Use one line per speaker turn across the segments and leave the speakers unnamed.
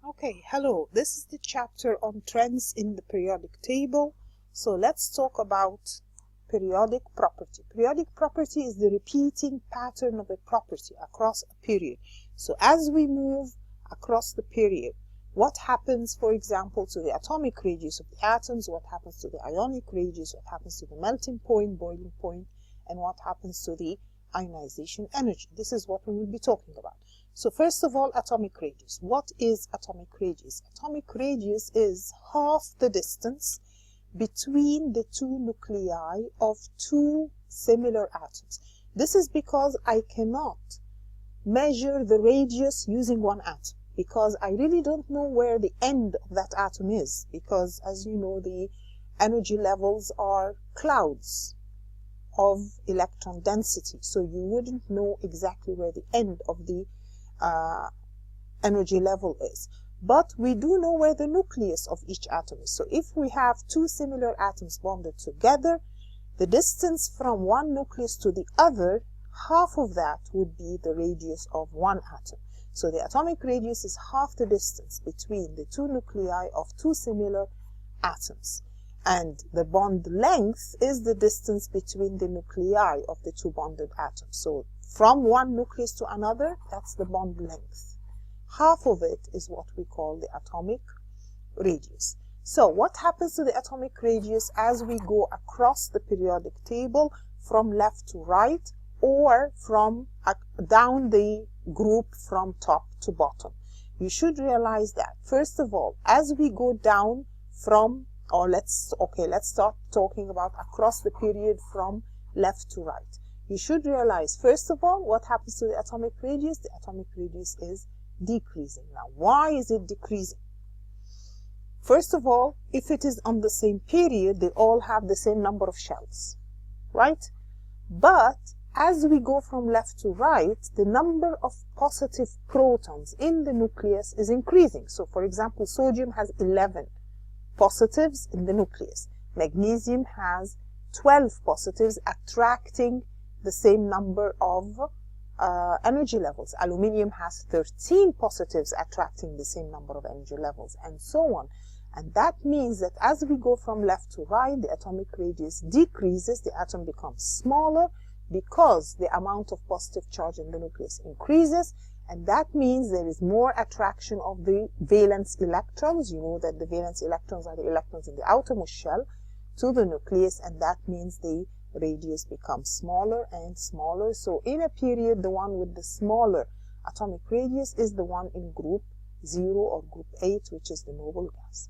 Okay, hello. This is the chapter on trends in the periodic table. So let's talk about periodic property. Periodic property is the repeating pattern of a property across a period. So as we move across the period, what happens, for example, to the atomic radius of the atoms, what happens to the ionic radius, what happens to the melting point, boiling point, and what happens to the ionization energy. This is what we will be talking about. So first of all, atomic radius. What is atomic radius? Atomic radius is half the distance between the two nuclei of two similar atoms. This is because I cannot measure the radius using one atom, because I really don't know where the end of that atom is, because as you know, the energy levels are clouds of electron density, so you wouldn't know exactly where the end of the energy level is. But we do know where the nucleus of each atom is. So if we have two similar atoms bonded together, the distance from one nucleus to the other, half of that would be the radius of one atom. So the atomic radius is half the distance between the two nuclei of two similar atoms. And the bond length is the distance between the nuclei of the two bonded atoms. So from one nucleus to another, that's the bond length. Half of it is what we call the atomic radius. So what happens to the atomic radius as we go across the periodic table from left to right, or from down the group from top to bottom? You should realize that, first of all, as we go down from, or let's start talking about across the period from left to right. You should realize, first of all, what happens to the atomic radius? The atomic radius is decreasing. Now, why is it decreasing? First of all, if it is on the same period, they all have the same number of shells, right? But as we go from left to right, the number of positive protons in the nucleus is increasing. So, for example, sodium has 11 positives in the nucleus. Magnesium has 12 positives, attracting the same number of energy levels. Aluminium has 13 positives, attracting the same number of energy levels, and so on. And that means that as we go from left to right, the atomic radius decreases, the atom becomes smaller because the amount of positive charge in the nucleus increases, and that means there is more attraction of the valence electrons. You know that the valence electrons are the electrons in the outermost shell to the nucleus, and that means the radius becomes smaller and smaller. So in a period, the one with the smaller atomic radius is the one in group 0 or group 8, which is the noble gas.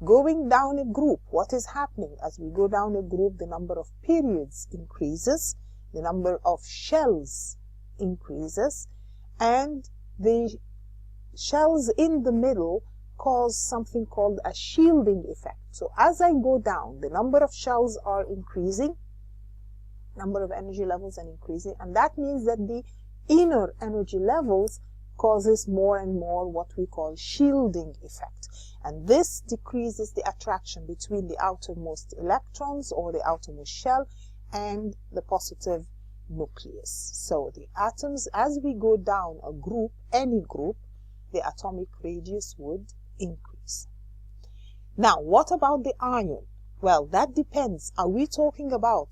Going down a group, what is happening? As we go down a group, the number of periods increases, the number of shells increases, and the shells in the middle cause something called a shielding effect. So as I go down, the number of shells are increasing, number of energy levels are increasing, and that means that the inner energy levels causes more and more what we call shielding effect. And this decreases the attraction between the outermost electrons or the outermost shell and the positive nucleus. So the atoms, as we go down a group, any group, the atomic radius would increase. Now, what about the ion? Well, that depends. Are we talking about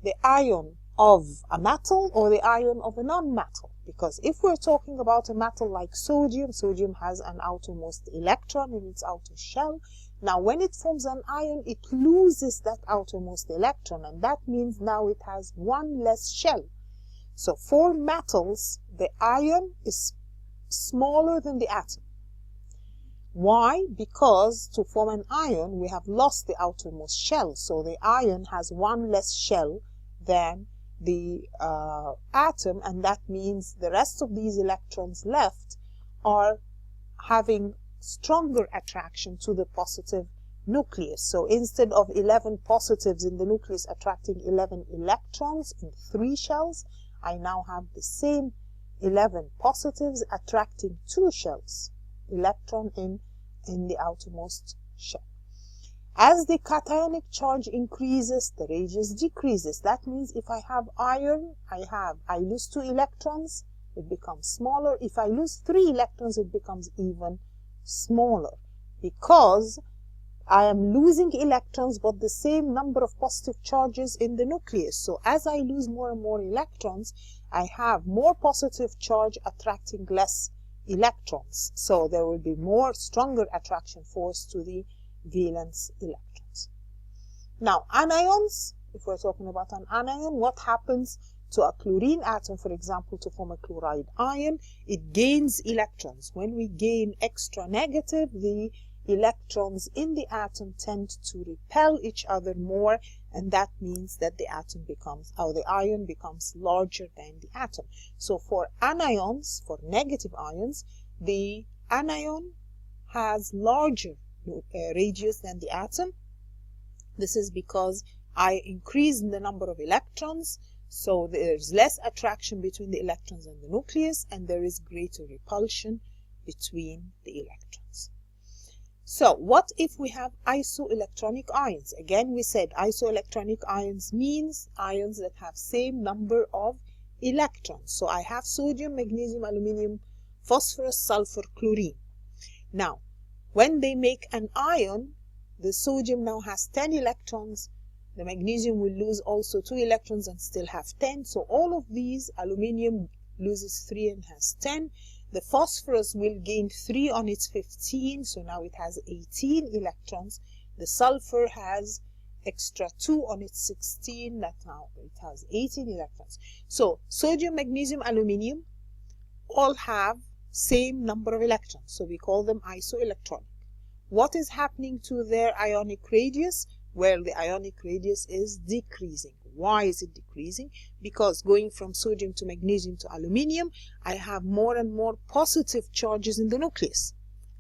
the ion of a metal or the ion of a non-metal? Because if we're talking about a metal like sodium, sodium has an outermost electron in its outer shell. Now, when it forms an ion, it loses that outermost electron, and that means now it has one less shell. So for metals, the ion is smaller than the atom. Why? Because to form an ion, we have lost the outermost shell. So the ion has one less shell than the atom, and that means the rest of these electrons left are having stronger attraction to the positive nucleus. So instead of 11 positives in the nucleus attracting 11 electrons in 3 shells, I now have the same 11 positives attracting 2 shells, electron in the outermost shell. As the cationic charge increases, the radius decreases. That means if I have iron, I lose 2 electrons, it becomes smaller. If I lose 3 electrons, it becomes even smaller because I am losing electrons but the same number of positive charges in the nucleus. So as I lose more and more electrons, I have more positive charge attracting less electrons. So there will be more stronger attraction force to the valence electrons. Now anions, if we're talking about an anion, what happens to a chlorine atom, for example, to form a chloride ion? It gains electrons. When we gain extra negative, the electrons in the atom tend to repel each other more, and that means that the atom becomes, or the ion becomes larger than the atom. So for anions, for negative ions, the anion has larger radius than the atom. This is because I increase the number of electrons, so there's less attraction between the electrons and the nucleus, and there is greater repulsion between the electrons. So what if we have isoelectronic ions? Again, we said isoelectronic ions means ions that have same number of electrons. So I have sodium, magnesium, aluminum, phosphorus, sulfur, chlorine. Now, when they make an ion, the sodium now has 10 electrons. The magnesium will lose also 2 electrons and still have 10. So all of these, aluminum loses 3 and has 10. The phosphorus will gain 3 on its 15, so now it has 18 electrons. The sulfur has extra 2 on its 16, that now it has 18 electrons. So sodium, magnesium, aluminum all have same number of electrons, so we call them isoelectronic. What is happening to their ionic radius? Well, the ionic radius is decreasing. Why is it decreasing? Because going from sodium to magnesium to aluminum, I have more and more positive charges in the nucleus,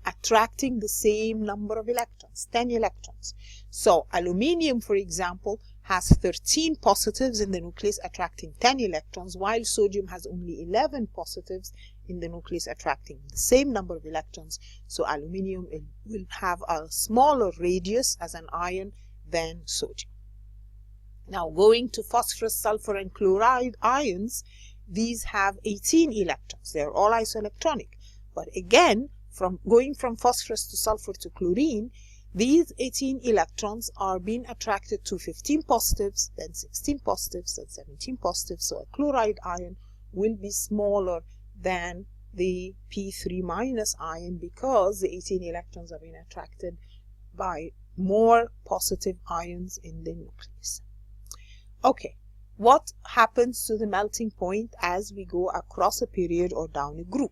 attracting the same number of electrons, 10 electrons. So aluminum, for example, has 13 positives in the nucleus, attracting 10 electrons, while sodium has only 11 positives in the nucleus, attracting the same number of electrons. So aluminum will have a smaller radius as an ion than sodium. Now going to phosphorus, sulfur and chloride ions, these have 18 electrons. They are all isoelectronic. But again, going from phosphorus to sulfur to chlorine, these 18 electrons are being attracted to 15 positives, then 16 positives, then 17 positives. So a chloride ion will be smaller than the P3 minus ion because the 18 electrons are being attracted by more positive ions in the nucleus. Okay, what happens to the melting point as we go across a period or down a group?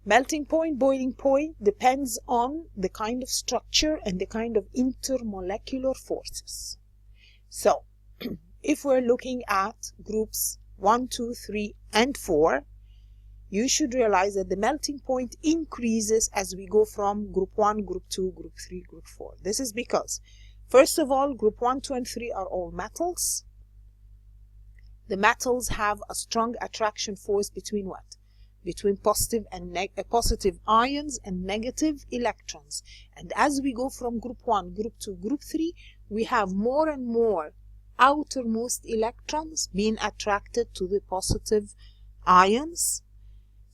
Melting point, boiling point depends on the kind of structure and the kind of intermolecular forces. So, if we're looking at groups 1, 2, 3, and 4, you should realize that the melting point increases as we go from group 1, group 2, group 3, group 4. This is because, first of all, group 1, 2, and 3 are all metals. The metals have a strong attraction force between what? Between positive ions and negative electrons. And as we go from group 1, group 2, group 3, we have more and more outermost electrons being attracted to the positive ions.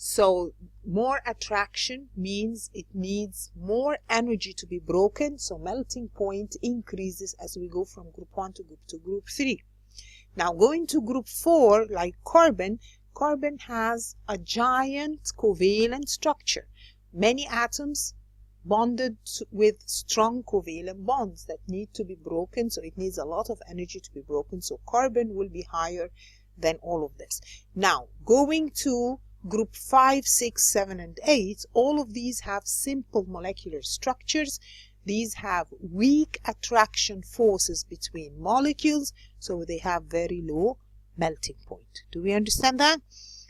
So more attraction means it needs more energy to be broken. So melting point increases as we go from group 1 to group 2, group 3. Now going to group 4, like carbon, carbon has a giant covalent structure. Many atoms bonded with strong covalent bonds that need to be broken. So it needs a lot of energy to be broken. So carbon will be higher than all of this. Now going to group 5, 6, 7, and 8, all of these have simple molecular structures. These have weak attraction forces between molecules, so they have very low melting point. Do we understand that?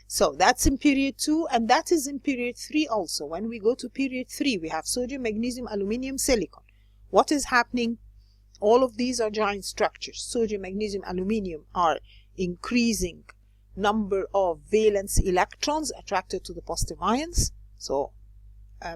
So that's in period 2, and that is in period 3 also. When we go to period 3, we have sodium, magnesium, aluminum, silicon. What is happening? All of these are giant structures. Sodium, magnesium, aluminum are increasing number of valence electrons attracted to the positive ions, so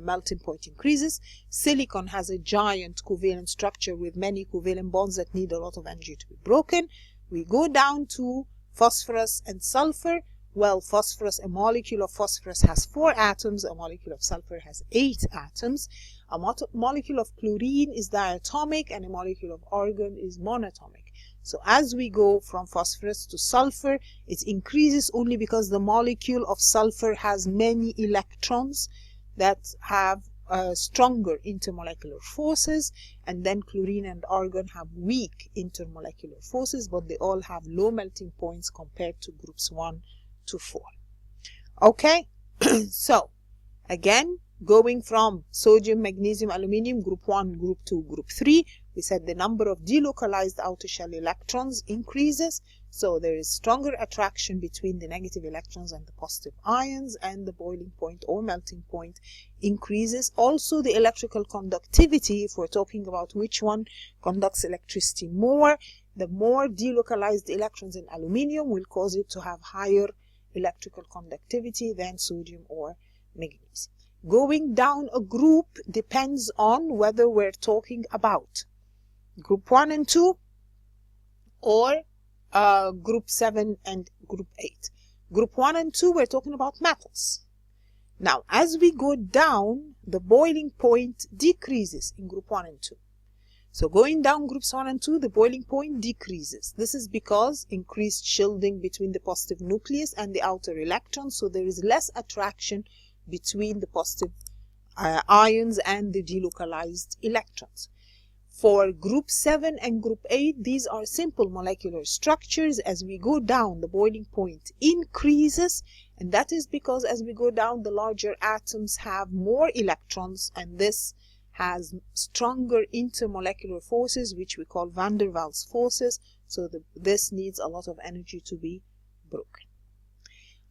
melting point increases. Silicon has a giant covalent structure with many covalent bonds that need a lot of energy to be broken. We go down to phosphorus and sulfur. Well, phosphorus, a molecule of phosphorus has 4 atoms, a molecule of sulfur has 8 atoms. A molecule of chlorine is diatomic and a molecule of argon is monatomic. So as we go from phosphorus to sulfur, it increases only because the molecule of sulfur has many electrons that have stronger intermolecular forces, and then chlorine and argon have weak intermolecular forces, but they all have low melting points compared to groups 1 to 4. Okay, so again, going from sodium, magnesium, aluminium, group 1, group 2, group 3, we said the number of delocalized outer shell electrons increases, so there is stronger attraction between the negative electrons and the positive ions, and the boiling point or melting point increases. Also, the electrical conductivity, if we're talking about which one conducts electricity more, the more delocalized electrons in aluminium will cause it to have higher electrical conductivity than sodium or magnesium. Going down a group depends on whether we're talking about group 1 and 2 or group 7 and group 8. Group 1 and 2, we're talking about metals. Now, as we go down, the boiling point decreases in group 1 and 2. So going down groups 1 and 2, the boiling point decreases. This is because increased shielding between the positive nucleus and the outer electrons, so there is less attraction between the positive ions and the delocalized electrons. For group 7 and group 8, these are simple molecular structures. As we go down, the boiling point increases, and that is because as we go down, the larger atoms have more electrons, and this has stronger intermolecular forces, which we call van der Waals forces, so this needs a lot of energy to be broken.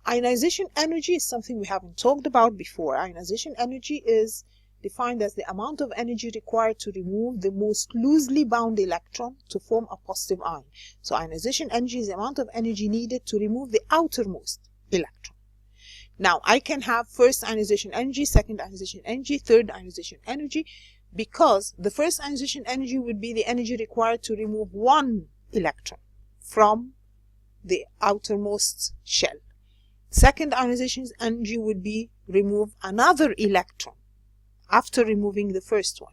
Ionization energy is something we haven't talked about before. Ionization energy is defined as the amount of energy required to remove the most loosely bound electron to form a positive ion. So ionization energy is the amount of energy needed to remove the outermost electron. Now, I can have first ionization energy, second ionization energy, third ionization energy, because the first ionization energy would be the energy required to remove one electron from the outermost shell. Second ionization energy would be remove another electron after removing the first one.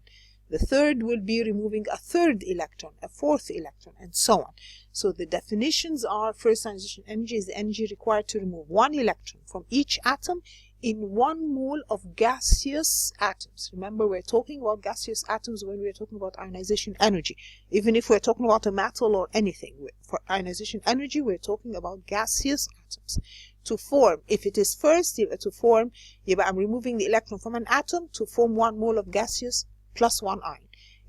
The third will be removing a third electron, a fourth electron, and so on. So the definitions are: first ionization energy is the energy required to remove one electron from each atom in 1 mole of gaseous atoms. Remember, we're talking about gaseous atoms when we're talking about ionization energy. Even if we're talking about a metal or anything, for ionization energy, we're talking about gaseous atoms. To form, if it is first, to form, I'm removing the electron from an atom to form 1 mole of gaseous plus 1 ion.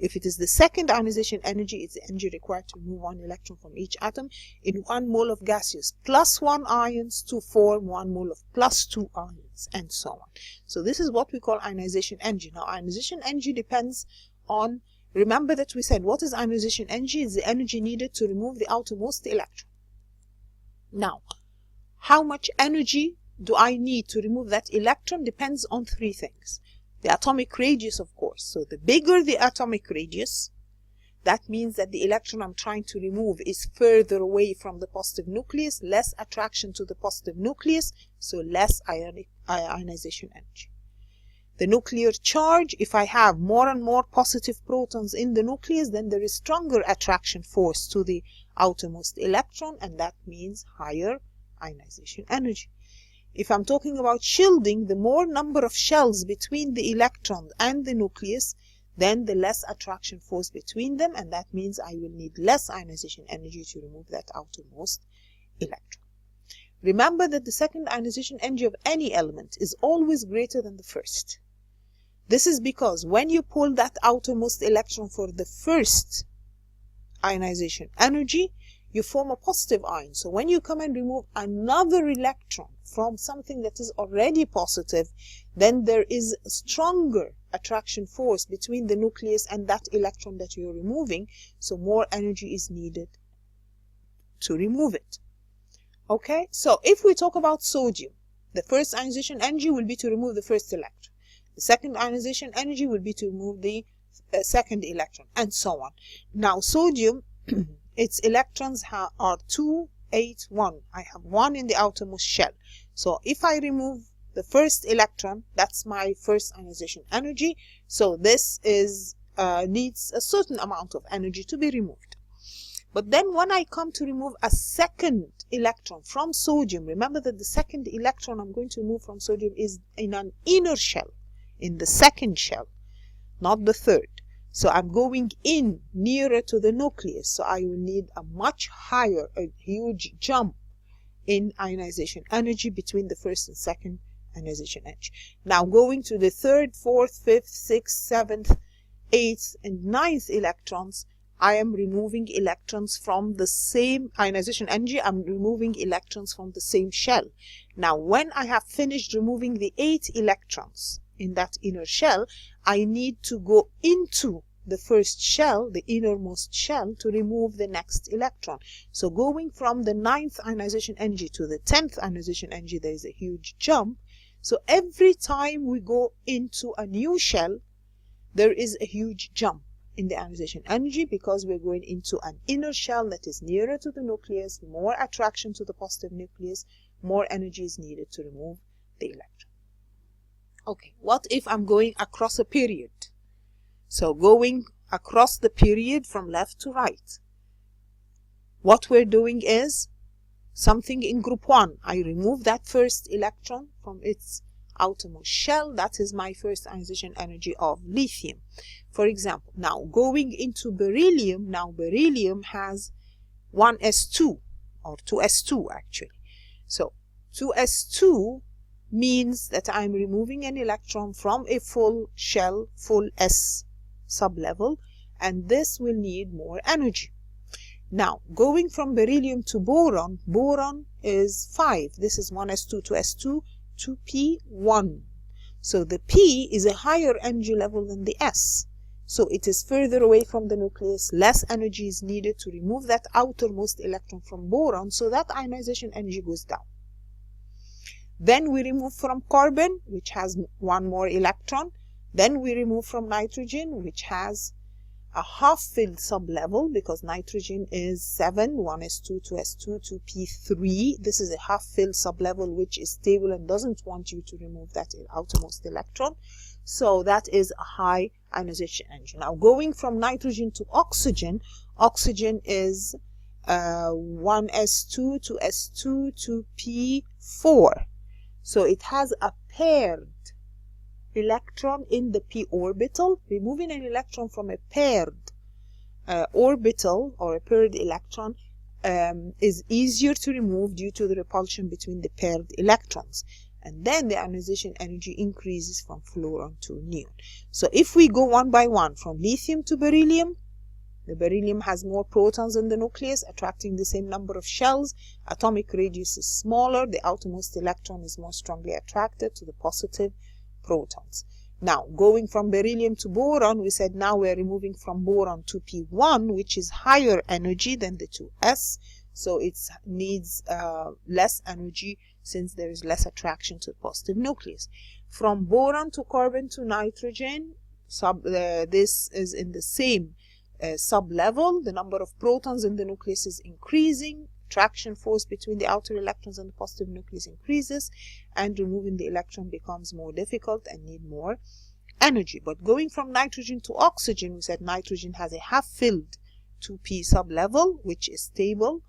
If it is the second ionization energy, it's the energy required to remove 1 electron from each atom in 1 mole of gaseous plus 1 ions to form 1 mole of plus 2 ions, and so on. So this is what we call ionization energy. Now, ionization energy depends on, remember that we said, what is ionization energy? It's the energy needed to remove the outermost electron. Now, how much energy do I need to remove that electron depends on 3 things. The atomic radius, of course. So the bigger the atomic radius, that means that the electron I'm trying to remove is further away from the positive nucleus, less attraction to the positive nucleus, so less ionization energy. The nuclear charge, if I have more and more positive protons in the nucleus, then there is stronger attraction force to the outermost electron, and that means higher ionization energy. If I'm talking about shielding, the more number of shells between the electron and the nucleus, then the less attraction force between them, and that means I will need less ionization energy to remove that outermost electron. Remember that the second ionization energy of any element is always greater than the first. This is because when you pull that outermost electron for the first ionization energy, you form a positive ion. So when you come and remove another electron from something that is already positive, then there is a stronger attraction force between the nucleus and that electron that you're removing, so more energy is needed to remove it. Okay, so if we talk about sodium, the first ionization energy will be to remove the first electron. The second ionization energy will be to remove the second electron, and so on. Now, sodium its electrons are 2 8, 1. I have 1 in the outermost shell. So if I remove the first electron, that's my first ionization energy. So this is needs a certain amount of energy to be removed. But then when I come to remove a second electron from sodium, remember that the second electron I'm going to remove from sodium is in an inner shell, in the second shell, not the third. So I'm going in nearer to the nucleus. So I will need a much higher, a huge jump in ionization energy between the first and second ionization energy. Now going to the third, fourth, fifth, sixth, seventh, eighth, and ninth electrons, I am removing electrons from the same ionization energy. I'm removing electrons from the same shell. Now when I have finished removing the 8 electrons in that inner shell, I need to go into the first shell, the innermost shell, to remove the next electron. So going from the 9th ionization energy to the 10th ionization energy, there is a huge jump. So every time we go into a new shell, there is a huge jump in the ionization energy, because we're going into an inner shell that is nearer to the nucleus, more attraction to the positive nucleus, more energy is needed to remove the electron. Okay, what if I'm going across a period? So going across the period from left to right, what we're doing is something in group 1. I remove that first electron from its outermost shell. That is my first ionization energy of lithium, for example. Now going into beryllium, now beryllium has 1s2 or 2s2 actually. So 2s2 means that I'm removing an electron from a full shell, full s sublevel, and this will need more energy. Now going from beryllium to boron, boron is 5. This is 1s2, 2s2, 2p1. So the p is a higher energy level than the s. So it is further away from the nucleus. Less energy is needed to remove that outermost electron from boron, so that ionization energy goes down. Then we remove from carbon, which has 1 more electron. Then we remove from nitrogen, which has a half-filled sublevel, because nitrogen is 7, 1s2, 2s2, 2p3. This is a half-filled sublevel which is stable and doesn't want you to remove that outermost electron. So that is a high ionization energy. Now going from nitrogen to oxygen, oxygen is 1s2, 2s2, 2p4. So it has a paired electron in the p orbital. Removing an electron from a paired orbital or a paired electron is easier to remove due to the repulsion between the paired electrons. And then the ionization energy increases from fluorine to neon. So if we go one by one from lithium to beryllium, the beryllium has more protons in the nucleus, attracting the same number of shells. Atomic radius is smaller. The outermost electron is more strongly attracted to the positive protons. Now going from beryllium to boron, we said now we're removing from boron 2p1, which is higher energy than the 2s. So it needs less energy since there is less attraction to the positive nucleus. From boron to carbon to nitrogen, this is in the same sub-level. The number of protons in the nucleus is increasing. Attraction force between the outer electrons and the positive nucleus increases, and removing the electron becomes more difficult and need more energy. But going from nitrogen to oxygen, we said nitrogen has a half-filled 2p sub-level, which is stable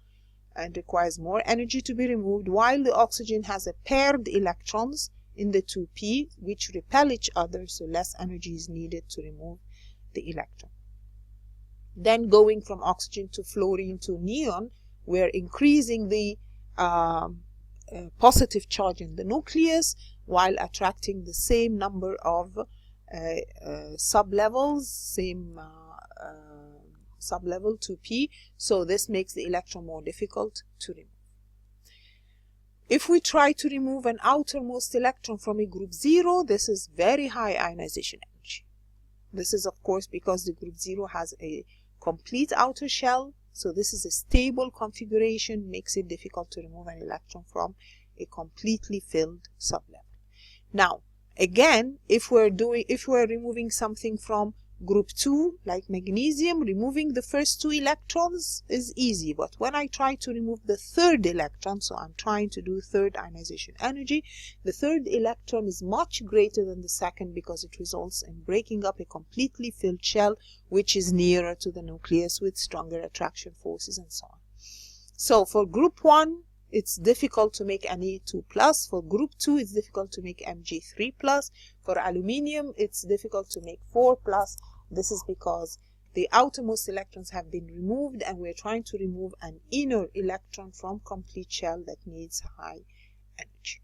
and requires more energy to be removed, while the oxygen has a paired electrons in the 2p, which repel each other, so less energy is needed to remove the electron. Then going from oxygen to fluorine to neon, we're increasing the positive charge in the nucleus while attracting the same number of sublevels, same sublevel 2p. So this makes the electron more difficult to remove. If we try to remove an outermost electron from a group 0, this is very high ionization energy. This is of course because the group 0 has a complete outer shell. So this is a stable configuration, makes it difficult to remove an electron from a completely filled sublevel. Now, again, if we're removing something from Group 2, like magnesium, removing the first 2 electrons is easy, but when I try to remove the 3rd electron, so I'm trying to do 3rd ionization energy, the 3rd electron is much greater than the 2nd because it results in breaking up a completely filled shell, which is nearer to the nucleus with stronger attraction forces and so on. So for group 1, it's difficult to make Ne2+. For group 2, it's difficult to make Mg3+. For aluminium, it's difficult to make 4+. This is because the outermost electrons have been removed and we're trying to remove an inner electron from complete shell that needs high energy.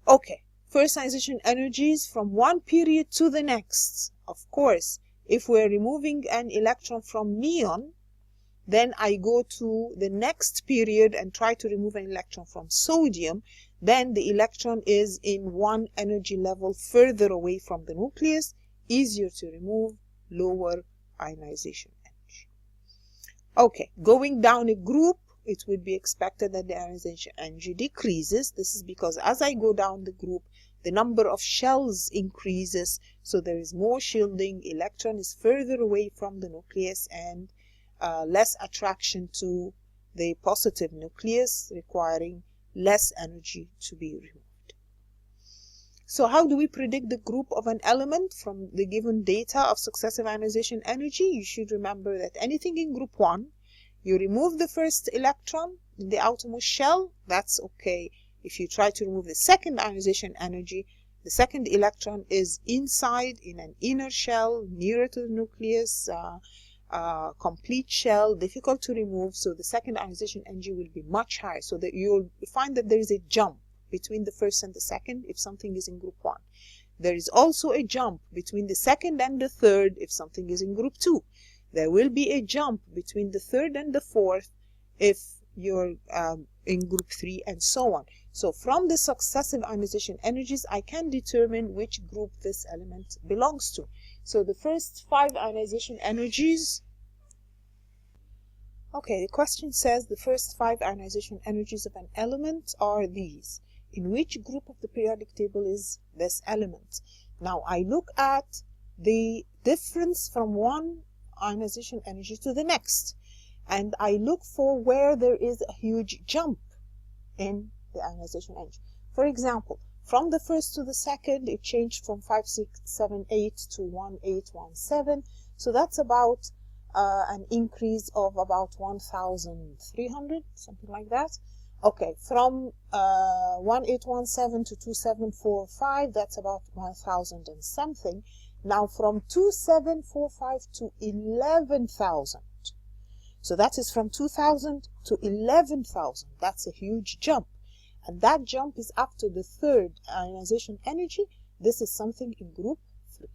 Okay, first ionization energies from one period to the next. Of course, if we're removing an electron from neon, then I go to the next period and try to remove an electron from sodium, then the electron is in one energy level further away from the nucleus, easier to remove, lower ionization energy. Okay, going down a group, it would be expected that the ionization energy decreases. This is because as I go down the group, the number of shells increases, so there is more shielding, electron is further away from the nucleus, and less attraction to the positive nucleus, requiring less energy to be removed. So how do we predict the group of an element from the given data of successive ionization energy? You should remember that anything in group 1, you remove the first electron in the outermost shell, that's okay. If you try to remove the second ionization energy, the second electron is inside in an inner shell, nearer to the nucleus, complete shell, difficult to remove, so the second ionization energy will be much higher. So that you'll find that there is a jump between the first and the second if something is in group 1. There is also a jump between the second and the third if something is in group 2. There will be a jump between the third and the fourth if you're in group 3, and so on. So from the successive ionization energies, I can determine which group this element belongs to. So the first 5 ionization energies. Okay, the question says the first 5 ionization energies of an element are these. In which group of the periodic table is this element? Now I look at the difference from one ionization energy to the next, and I look for where there is a huge jump in the ionization energy. For example, from the first to the second, it changed from 5678 to 1817. So that's about an increase of about 1,300, something like that. Okay, from 1817 to 2745, that's about 1,000 and something. Now from 2745 to 11,000. So that is from 2,000 to 11,000. That's a huge jump. And that jump is after the third ionization energy. This is something in group 3.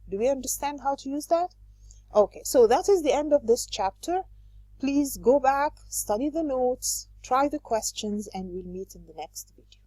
Do we understand how to use that? Okay, so that is the end of this chapter. Please go back, study the notes, try the questions, and we'll meet in the next video.